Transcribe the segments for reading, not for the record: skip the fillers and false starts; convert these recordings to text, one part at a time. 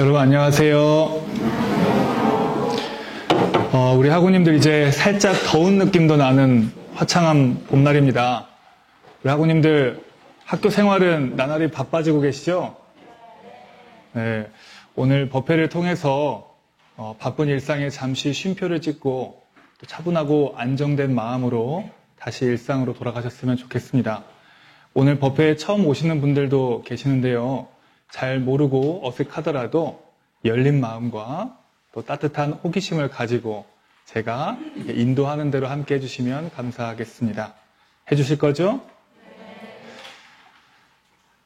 여러분 안녕하세요. 우리 학우님들 이제 살짝 더운 느낌도 나는 화창한 봄날입니다. 우리 학우님들 학교 생활은 나날이 바빠지고 계시죠? 네, 오늘 법회를 통해서 바쁜 일상에 잠시 쉼표를 찍고 또 차분하고 안정된 마음으로 다시 일상으로 돌아가셨으면 좋겠습니다. 오늘 법회에 처음 오시는 분들도 계시는데요. 잘 모르고 어색하더라도 열린 마음과 또 따뜻한 호기심을 가지고 제가 인도하는 대로 함께 해주시면 감사하겠습니다. 해주실 거죠?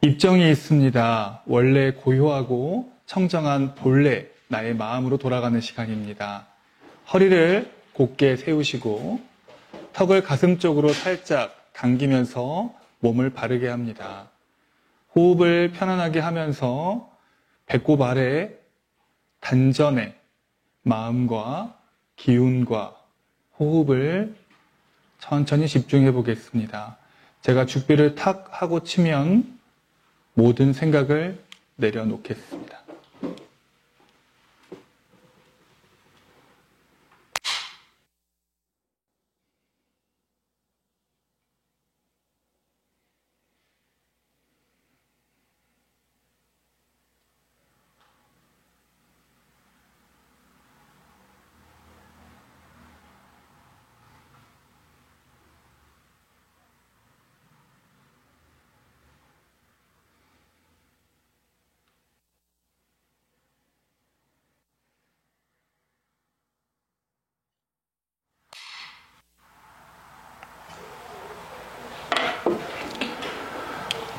입정이 있습니다. 원래 고요하고 청정한 본래 나의 마음으로 돌아가는 시간입니다. 허리를 곧게 세우시고 턱을 가슴 쪽으로 살짝 당기면서 몸을 바르게 합니다. 호흡을 편안하게 하면서 배꼽 아래 단전에 마음과 기운과 호흡을 천천히 집중해 보겠습니다. 제가 죽비를 탁 하고 치면 모든 생각을 내려놓겠습니다.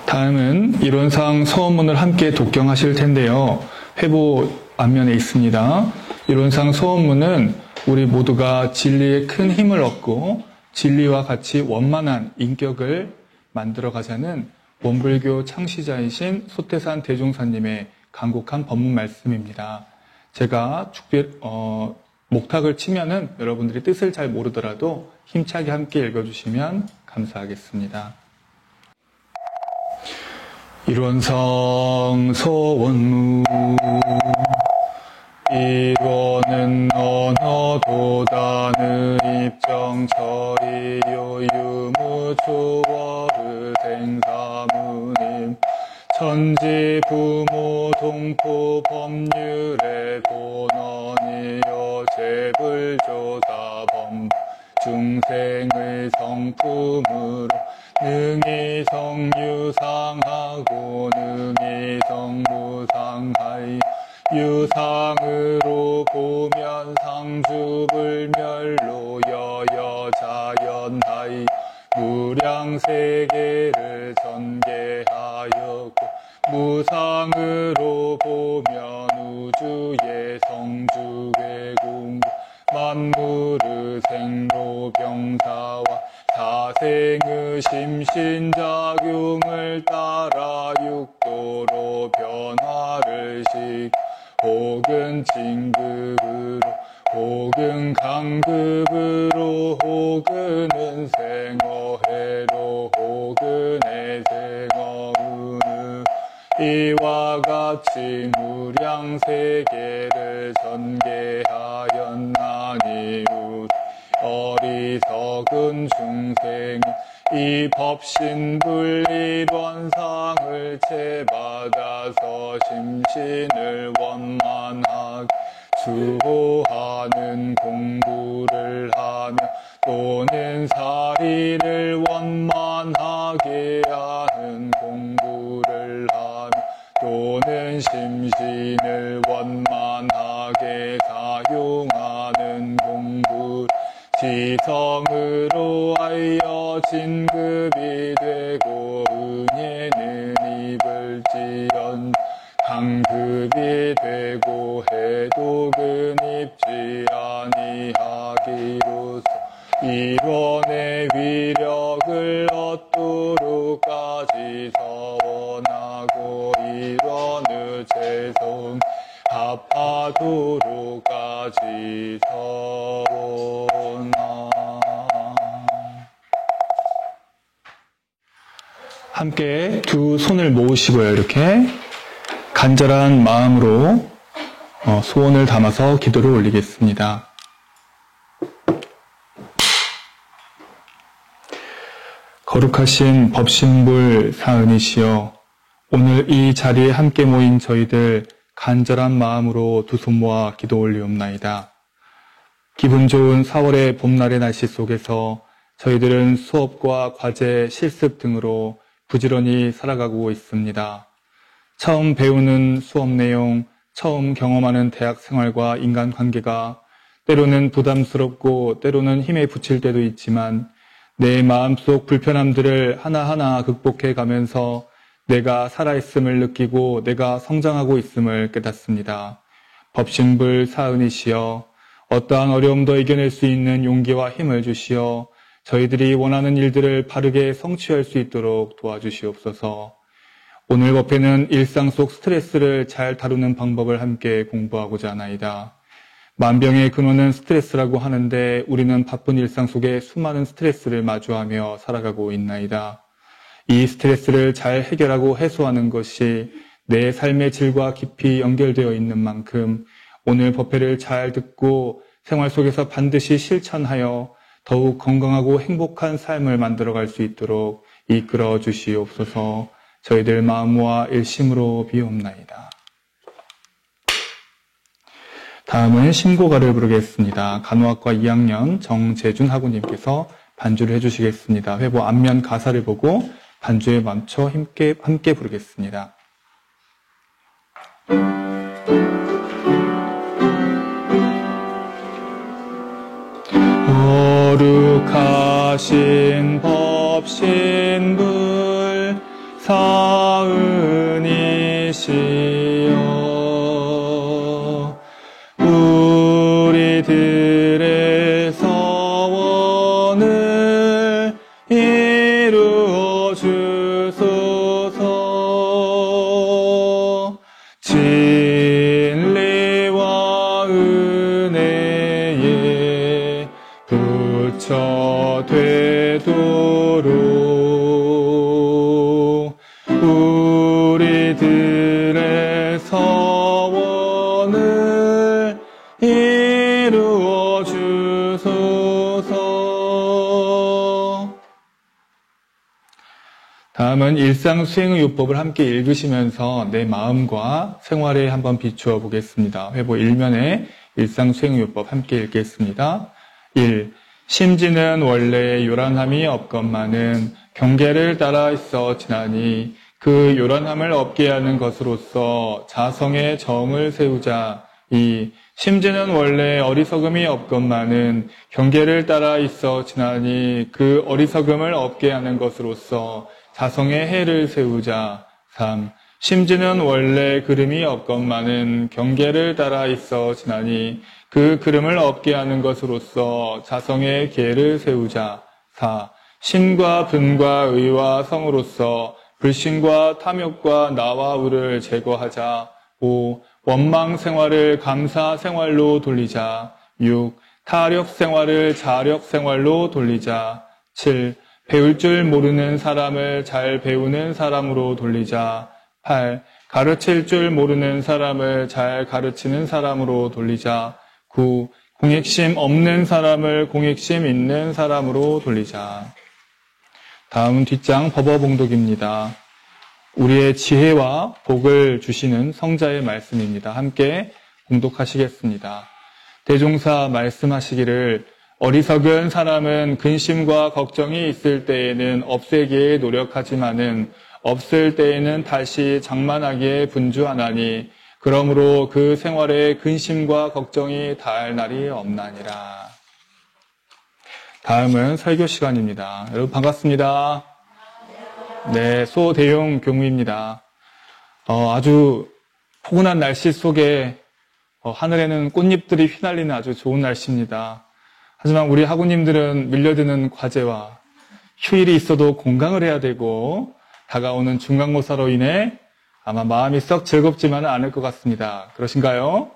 다음은 이론상 소원문을 함께 독경하실 텐데요. 회보 앞면에 있습니다. 이론상 소원문은 우리 모두가 진리에 큰 힘을 얻고 진리와 같이 원만한 인격을 만들어가자는 원불교 창시자이신 소태산 대종사님의 간곡한 법문 말씀입니다. 제가 목탁을 치면은 여러분들이 뜻을 잘 모르더라도 힘차게 함께 읽어주시면 감사하겠습니다. 일원상 소원무 일원은 언어도단의 입정처리요 유무초월의 생사무님 천지부모 동포 법률의 본원이요 재불조사범 중생의 성품으로 능히 성유상하고 능히 성무상하이 유상으로 보면 상주불멸로 여여자연하이 무량세계를 전개하였고 무상으로 보면 우주의 성주괴궁 만물의 생로병사와 사생의 심신작용을 따라 육도로 변화를 시 혹은 진급으로 혹은 강급으로 혹은 생어해로 혹은 해생어의 이와 같이 무량세계를 전개하였나니 어리석은 중생이 이 법신불일원상을 채받아서 심신을 원만하게 수호하는 공부를 하며 또는 사리를 원만하게 하는 공부를 하며 또는 심신을 원만하게 사용하는 공부를 지성으로 하여 진급이 되고 은혜는 입을지언 강급이 되고 해독은 입지 아니하기로서 일원의 위력을 얻도록까지 서원하고 일원의 재성 합하도록까지 서원하. 함께 두 손을 모으시고요. 이렇게 간절한 마음으로 소원을 담아서 기도를 올리겠습니다. 거룩하신 법신불 사은이시여, 오늘 이 자리에 함께 모인 저희들 간절한 마음으로 두 손 모아 기도 올리옵나이다. 기분 좋은 4월의 봄날의 날씨 속에서 저희들은 수업과 과제, 실습 등으로 부지런히 살아가고 있습니다. 처음 배우는 수업 내용, 처음 경험하는 대학 생활과 인간관계가 때로는 부담스럽고 때로는 힘에 부칠 때도 있지만 내 마음속 불편함들을 하나하나 극복해 가면서 내가 살아있음을 느끼고 내가 성장하고 있음을 깨닫습니다. 법신불 사은이시여, 어떠한 어려움도 이겨낼 수 있는 용기와 힘을 주시어 저희들이 원하는 일들을 바르게 성취할 수 있도록 도와주시옵소서. 오늘 법회는 일상 속 스트레스를 잘 다루는 방법을 함께 공부하고자 하나이다. 만병의 근원은 스트레스라고 하는데 우리는 바쁜 일상 속에 수많은 스트레스를 마주하며 살아가고 있나이다. 이 스트레스를 잘 해결하고 해소하는 것이 내 삶의 질과 깊이 연결되어 있는 만큼 오늘 법회를 잘 듣고 생활 속에서 반드시 실천하여 더욱 건강하고 행복한 삶을 만들어갈 수 있도록 이끌어 주시옵소서. 저희들 마음 모아 일심으로 비옵나이다. 다음은 신고가를 부르겠습니다. 간호학과 2학년 정재준 학우님께서 반주를 해주시겠습니다. 회보 앞면 가사를 보고 반주에 맞춰 함께 부르겠습니다. 거룩하신 법신불 사은이시여, 우리들의 서원을 이루어 주소서. 진리와 은혜에 부처 되도록 우리들의 서원을 이루어 주소서. 다음은 일상 수행의 요법을 함께 읽으시면서 내 마음과 생활에 한번 비추어 보겠습니다. 회보 1면에 일상 수행의 요법 함께 읽겠습니다. 1. 심지는 원래 요란함이 없건만은 경계를 따라 있어 지나니 그 요란함을 없게 하는 것으로서 자성의 정을 세우자. 2. 심지는 원래 어리석음이 없건만은 경계를 따라 있어 지나니 그 어리석음을 없게 하는 것으로서 자성의 해를 세우자. 3. 심지는 원래 그름이 없건만은 경계를 따라 있어 지나니 그 그름을 없게 하는 것으로서 자성의 계를 세우자. 4. 신과 분과 의와 성으로서 불신과 탐욕과 나와 우를 제거하자. 5. 원망 생활을 감사 생활로 돌리자. 6. 타력 생활을 자력 생활로 돌리자. 7. 배울 줄 모르는 사람을 잘 배우는 사람으로 돌리자. 8. 가르칠 줄 모르는 사람을 잘 가르치는 사람으로 돌리자. 9. 공익심 없는 사람을 공익심 있는 사람으로 돌리자. 다음은 뒷장 법어봉독입니다. 우리의 지혜와 복을 주시는 성자의 말씀입니다. 함께 봉독하시겠습니다. 대종사 말씀하시기를 어리석은 사람은 근심과 걱정이 있을 때에는 없애기에 노력하지만은 없을 때에는 다시 장만하기에 분주하나니 그러므로 그 생활에 근심과 걱정이 닿을 날이 없나니라. 다음은 설교 시간입니다. 여러분 반갑습니다. 네, 소대용 교무입니다. 아주 포근한 날씨 속에 하늘에는 꽃잎들이 휘날리는 아주 좋은 날씨입니다. 하지만 우리 학우님들은 밀려드는 과제와 휴일이 있어도 공강을 해야 되고 다가오는 중간고사로 인해 아마 마음이 썩 즐겁지만은 않을 것 같습니다. 그러신가요?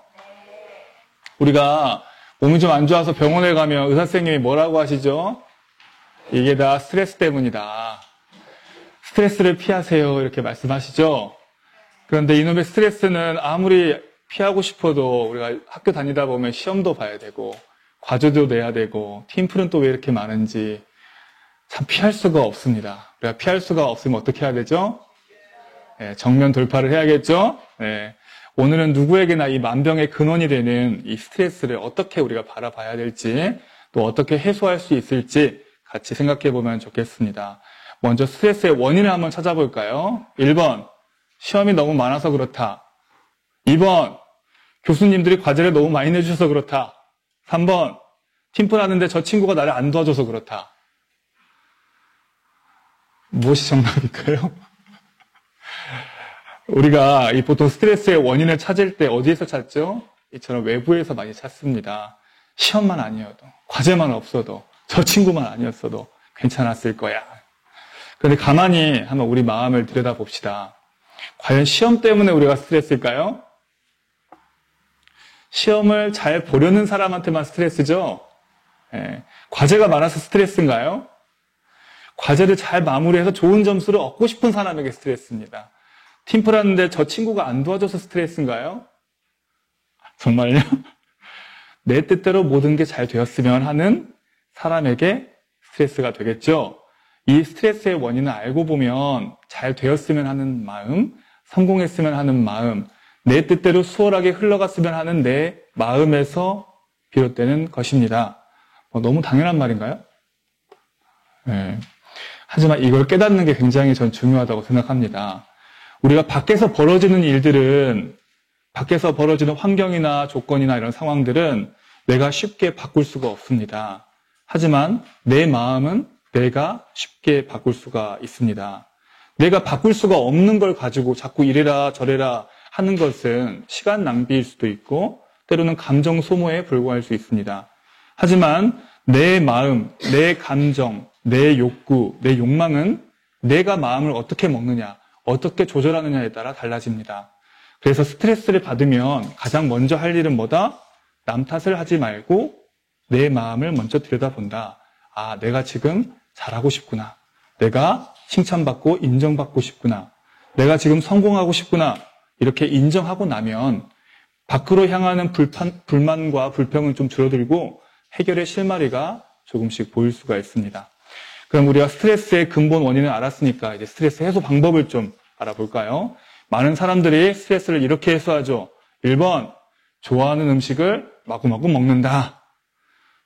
우리가 몸이 좀 안 좋아서 병원에 가면 의사 선생님이 뭐라고 하시죠? 이게 다 스트레스 때문이다. 스트레스를 피하세요. 이렇게 말씀하시죠? 그런데 이놈의 스트레스는 아무리 피하고 싶어도 우리가 학교 다니다 보면 시험도 봐야 되고 과제도 내야 되고 팀플은 또 왜 이렇게 많은지 참 피할 수가 없습니다. 우리가 피할 수가 없으면 어떻게 해야 되죠? 네, 정면 돌파를 해야겠죠? 네. 오늘은 누구에게나 이 만병의 근원이 되는 이 스트레스를 어떻게 우리가 바라봐야 될지 또 어떻게 해소할 수 있을지 같이 생각해 보면 좋겠습니다. 먼저 스트레스의 원인을 한번 찾아볼까요? 1번, 시험이 너무 많아서 그렇다. 2번, 교수님들이 과제를 너무 많이 내주셔서 그렇다. 3번, 팀플 하는데 저 친구가 나를 안 도와줘서 그렇다. 무엇이 정답일까요? 우리가 이 보통 스트레스의 원인을 찾을 때 어디에서 찾죠? 이처럼 외부에서 많이 찾습니다. 시험만 아니어도, 과제만 없어도, 저 친구만 아니었어도 괜찮았을 거야. 그런데 가만히 한번 우리 마음을 들여다봅시다. 과연 시험 때문에 우리가 스트레스일까요? 시험을 잘 보려는 사람한테만 스트레스죠? 예. 과제가 많아서 스트레스인가요? 과제를 잘 마무리해서 좋은 점수를 얻고 싶은 사람에게 스트레스입니다. 팀플 하는데 저 친구가 안 도와줘서 스트레스인가요? 정말요? 내 뜻대로 모든 게 잘 되었으면 하는 사람에게 스트레스가 되겠죠? 이 스트레스의 원인을 알고 보면 잘 되었으면 하는 마음, 성공했으면 하는 마음, 내 뜻대로 수월하게 흘러갔으면 하는 내 마음에서 비롯되는 것입니다. 너무 당연한 말인가요? 네. 하지만 이걸 깨닫는 게 굉장히 전 중요하다고 생각합니다. 우리가 밖에서 벌어지는 일들은, 밖에서 벌어지는 환경이나 조건이나 이런 상황들은 내가 쉽게 바꿀 수가 없습니다. 하지만 내 마음은 내가 쉽게 바꿀 수가 있습니다. 내가 바꿀 수가 없는 걸 가지고 자꾸 이래라 저래라 하는 것은 시간 낭비일 수도 있고 때로는 감정 소모에 불과할 수 있습니다. 하지만 내 마음, 내 감정, 내 욕구, 내 욕망은 내가 마음을 어떻게 먹느냐, 어떻게 조절하느냐에 따라 달라집니다. 그래서 스트레스를 받으면 가장 먼저 할 일은 뭐다? 남 탓을 하지 말고 내 마음을 먼저 들여다본다. 아, 내가 지금 잘하고 싶구나. 내가 칭찬받고 인정받고 싶구나. 내가 지금 성공하고 싶구나. 이렇게 인정하고 나면 밖으로 향하는 불만과 불평은 좀 줄어들고 해결의 실마리가 조금씩 보일 수가 있습니다. 그럼 우리가 스트레스의 근본 원인을 알았으니까 이제 스트레스 해소 방법을 좀 알아볼까요? 많은 사람들이 스트레스를 이렇게 해소하죠. 1번, 좋아하는 음식을 마구마구 먹는다.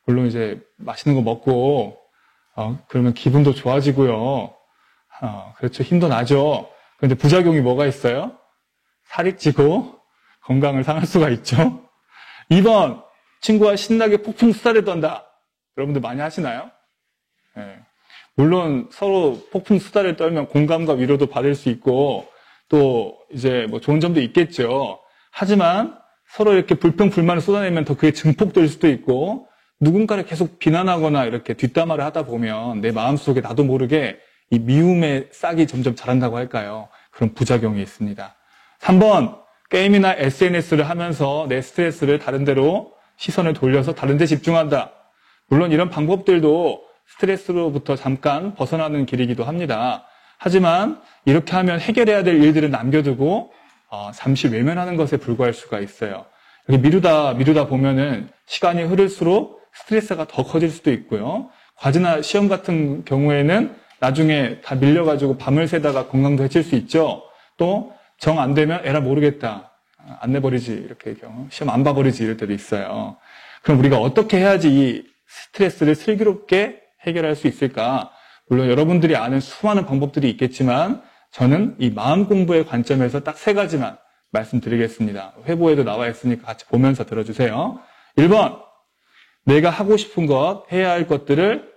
물론 이제 맛있는 거 먹고 그러면 기분도 좋아지고요. 그렇죠. 힘도 나죠. 그런데 부작용이 뭐가 있어요? 살이 찌고 건강을 상할 수가 있죠. 2번, 친구와 신나게 폭풍 수다를 떤다. 여러분들 많이 하시나요? 네. 물론 서로 폭풍 수다를 떨면 공감과 위로도 받을 수 있고 또 이제 뭐 좋은 점도 있겠죠. 하지만 서로 이렇게 불평 불만을 쏟아내면 더 그게 증폭될 수도 있고 누군가를 계속 비난하거나 이렇게 뒷담화를 하다 보면 내 마음속에 나도 모르게 이 미움의 싹이 점점 자란다고 할까요? 그런 부작용이 있습니다. 3번, 게임이나 SNS를 하면서 내 스트레스를 다른 데로 시선을 돌려서 다른 데 집중한다. 물론 이런 방법들도 스트레스로부터 잠깐 벗어나는 길이기도 합니다. 하지만 이렇게 하면 해결해야 될 일들을 남겨두고 잠시 외면하는 것에 불과할 수가 있어요. 이렇게 미루다 보면은 시간이 흐를수록 스트레스가 더 커질 수도 있고요. 과제나 시험 같은 경우에는 나중에 다 밀려가지고 밤을 새다가 건강도 해칠 수 있죠. 또 정 안 되면 에라 모르겠다. 안 내버리지 이렇게 시험 안 봐버리지 이럴 때도 있어요. 그럼 우리가 어떻게 해야지 이 스트레스를 슬기롭게 해결할 수 있을까? 물론 여러분들이 아는 수많은 방법들이 있겠지만 저는 이 마음 공부의 관점에서 딱 3가지만 말씀드리겠습니다. 회보에도 나와 있으니까 같이 보면서 들어주세요. 1번, 내가 하고 싶은 것, 해야 할 것들을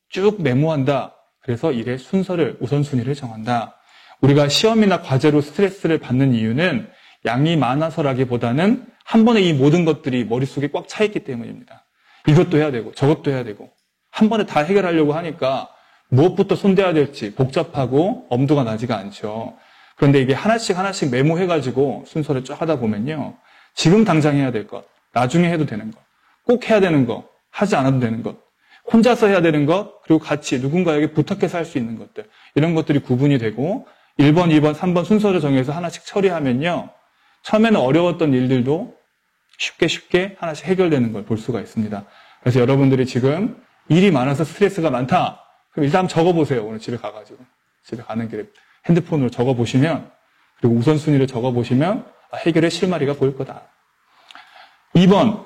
쭉 메모한다. 그래서 일의 순서를, 우선순위를 정한다. 우리가 시험이나 과제로 스트레스를 받는 이유는 양이 많아서라기보다는 한 번에 이 모든 것들이 머릿속에 꽉 차 있기 때문입니다. 이것도 해야 되고 저것도 해야 되고 한 번에 다 해결하려고 하니까 무엇부터 손대야 될지 복잡하고 엄두가 나지가 않죠. 그런데 이게 하나씩 메모해가지고 순서를 쫙 하다 보면요. 지금 당장 해야 될 것, 나중에 해도 되는 것, 꼭 해야 되는 것, 하지 않아도 되는 것, 혼자서 해야 되는 것, 그리고 같이 누군가에게 부탁해서 할 수 있는 것들, 이런 것들이 구분이 되고 1번, 2번, 3번 순서를 정해서 하나씩 처리하면요. 처음에는 어려웠던 일들도 쉽게 하나씩 해결되는 걸 볼 수가 있습니다. 그래서 여러분들이 지금 일이 많아서 스트레스가 많다. 그럼 일단 한번 적어보세요. 오늘 집에 가가지고. 집에 가는 길에 핸드폰으로 적어보시면, 그리고 우선순위를 적어보시면 해결의 실마리가 보일 거다. 2번,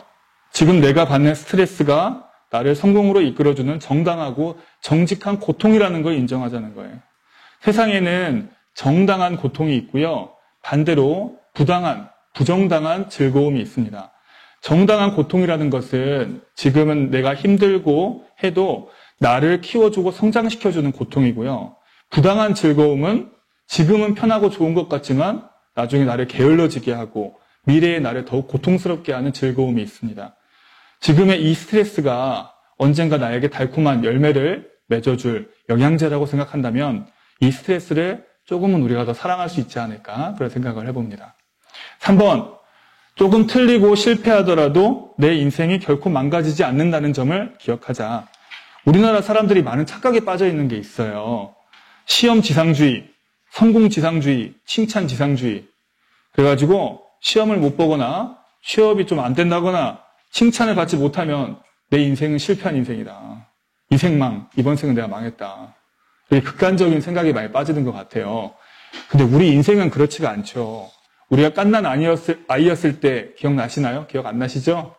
지금 내가 받는 스트레스가 나를 성공으로 이끌어주는 정당하고 정직한 고통이라는 걸 인정하자는 거예요. 세상에는 정당한 고통이 있고요. 반대로 부정당한 즐거움이 있습니다. 정당한 고통이라는 것은 지금은 내가 힘들고 해도 나를 키워주고 성장시켜주는 고통이고요. 부당한 즐거움은 지금은 편하고 좋은 것 같지만 나중에 나를 게을러지게 하고 미래의 나를 더욱 고통스럽게 하는 즐거움이 있습니다. 지금의 이 스트레스가 언젠가 나에게 달콤한 열매를 맺어줄 영양제라고 생각한다면 이 스트레스를 조금은 우리가 더 사랑할 수 있지 않을까 그런 생각을 해봅니다. 3번, 조금 틀리고 실패하더라도 내 인생이 결코 망가지지 않는다는 점을 기억하자. 우리나라 사람들이 많은 착각에 빠져 있는 게 있어요. 시험 지상주의, 성공 지상주의, 칭찬 지상주의. 그래가지고 시험을 못 보거나 취업이 좀 안 된다거나 칭찬을 받지 못하면 내 인생은 실패한 인생이다. 이생망, 이번 생은 내가 망했다. 이렇게 극단적인 생각이 많이 빠지는 것 같아요. 근데 우리 인생은 그렇지가 않죠. 우리가 갓난 아이였을 때 기억나시나요? 기억 안 나시죠?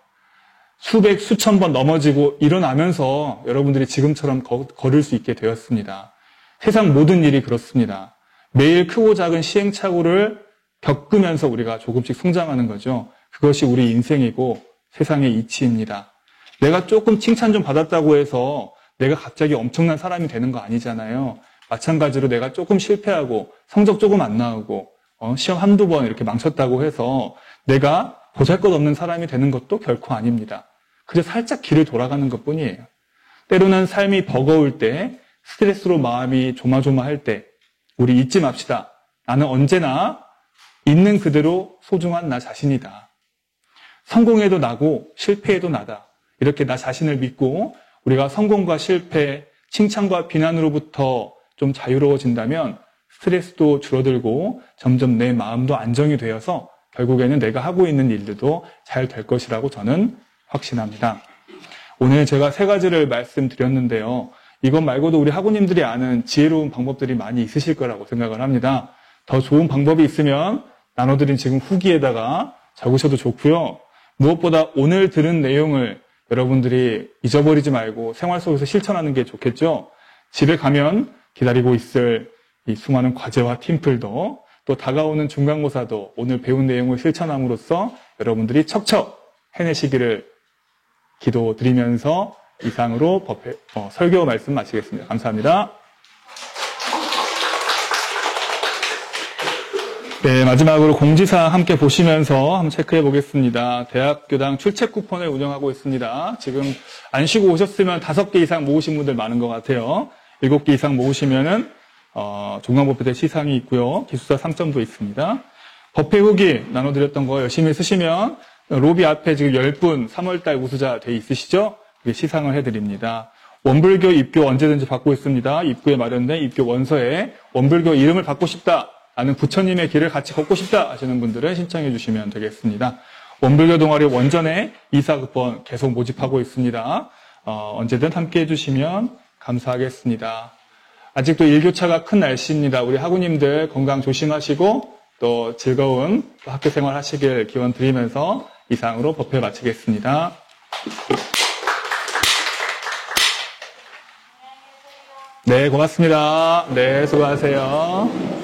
수백, 수천 번 넘어지고 일어나면서 여러분들이 지금처럼 걸을 수 있게 되었습니다. 세상 모든 일이 그렇습니다. 매일 크고 작은 시행착오를 겪으면서 우리가 조금씩 성장하는 거죠. 그것이 우리 인생이고 세상의 이치입니다. 내가 조금 칭찬 좀 받았다고 해서 내가 갑자기 엄청난 사람이 되는 거 아니잖아요. 마찬가지로 내가 조금 실패하고 성적 조금 안 나오고 시험 한두 번 이렇게 망쳤다고 해서 내가 보잘것없는 사람이 되는 것도 결코 아닙니다. 그저 살짝 길을 돌아가는 것뿐이에요. 때로는 삶이 버거울 때, 스트레스로 마음이 조마조마할 때 우리 잊지 맙시다. 나는 언제나 있는 그대로 소중한 나 자신이다. 성공해도 나고 실패해도 나다. 이렇게 나 자신을 믿고 우리가 성공과 실패, 칭찬과 비난으로부터 좀 자유로워진다면 스트레스도 줄어들고 점점 내 마음도 안정이 되어서 결국에는 내가 하고 있는 일들도 잘 될 것이라고 저는 확신합니다. 오늘 제가 3가지를 말씀드렸는데요. 이것 말고도 우리 학우님들이 아는 지혜로운 방법들이 많이 있으실 거라고 생각을 합니다. 더 좋은 방법이 있으면 나눠드린 지금 후기에다가 적으셔도 좋고요. 무엇보다 오늘 들은 내용을 여러분들이 잊어버리지 말고 생활 속에서 실천하는 게 좋겠죠. 집에 가면 기다리고 있을 이 수많은 과제와 팀플도 또 다가오는 중간고사도 오늘 배운 내용을 실천함으로써 여러분들이 척척 해내시기를 기도드리면서 이상으로 설교 말씀 마치겠습니다. 감사합니다. 네, 마지막으로 공지사항 함께 보시면서 한번 체크해 보겠습니다. 대학교당 출첵 쿠폰을 운영하고 있습니다. 지금 안 쉬고 오셨으면 5개 이상 모으신 분들 많은 것 같아요. 7개 이상 모으시면은 종강법회대 시상이 있고요. 기숙사 3점도 있습니다. 법회 후기 나눠드렸던 거 열심히 쓰시면 로비 앞에 지금 10분 3월달 우수자 돼 있으시죠? 시상을 해드립니다. 원불교 입교 언제든지 받고 있습니다. 입구에 마련된 입교 원서에 원불교 이름을 받고 싶다. 나는 부처님의 길을 같이 걷고 싶다 하시는 분들은 신청해 주시면 되겠습니다. 원불교 동아리 원전에 이사급번 계속 모집하고 있습니다. 언제든 함께해 주시면 감사하겠습니다. 아직도 일교차가 큰 날씨입니다. 우리 학우님들 건강 조심하시고 또 즐거운 학교 생활 하시길 기원 드리면서 이상으로 법회 마치겠습니다. 네, 고맙습니다. 네, 수고하세요.